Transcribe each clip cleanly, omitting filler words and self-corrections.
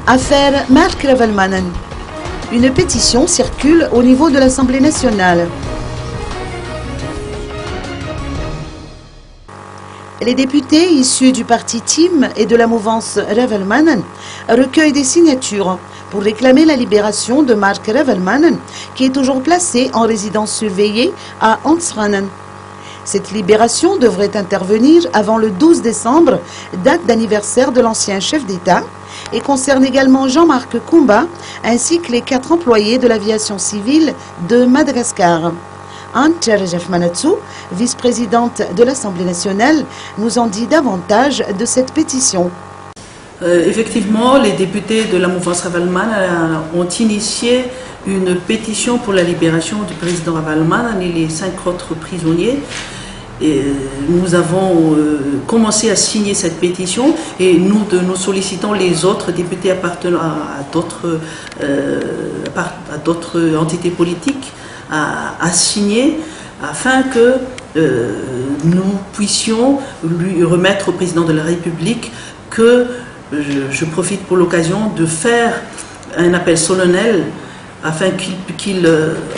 Affaire Mark Ravelmanen. Une pétition circule au niveau de l'Assemblée nationale. Les députés issus du parti Team et de la mouvance Ravelmanen recueillent des signatures pour réclamer la libération de Mark Ravelmanen, qui est toujours placé en résidence surveillée à Ansranen. Cette libération devrait intervenir avant le 12 décembre, date d'anniversaire de l'ancien chef d'État, et concerne également Jean-Marc Koumba, ainsi que les 4 employés de l'aviation civile de Madagascar. Antje Rejef-Manatsou, vice-présidente de l'Assemblée nationale, nous en dit davantage de cette pétition. Effectivement, les députés de la mouvance Ravelmanen ont initié une pétition pour la libération du président Ravelmanen et les 5 autres prisonniers. Et nous avons commencé à signer cette pétition et nous sollicitons les autres députés appartenant à d'autres entités politiques à signer afin que nous puissions lui remettre au président de la République que je profite pour l'occasion de faire un appel solennel afin qu'il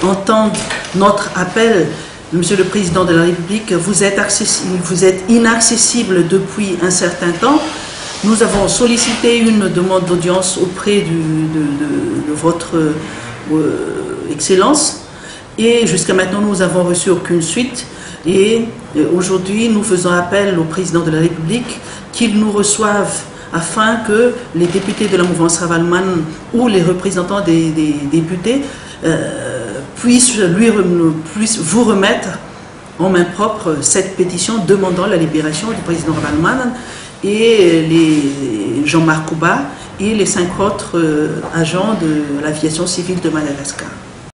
entende notre appel. Monsieur le Président de la République, vous êtes inaccessible depuis un certain temps. Nous avons sollicité une demande d'audience auprès de votre Excellence et jusqu'à maintenant nous n'avons reçu aucune suite. Et aujourd'hui nous faisons appel au Président de la République qu'il nous reçoive afin que les députés de la mouvance Ravelmanen ou les représentants des députés puissent vous remettre en main propre cette pétition demandant la libération du président Ravelmanen et les Jean-Marc Koumba et les 5 autres agents de l'aviation civile de Madagascar.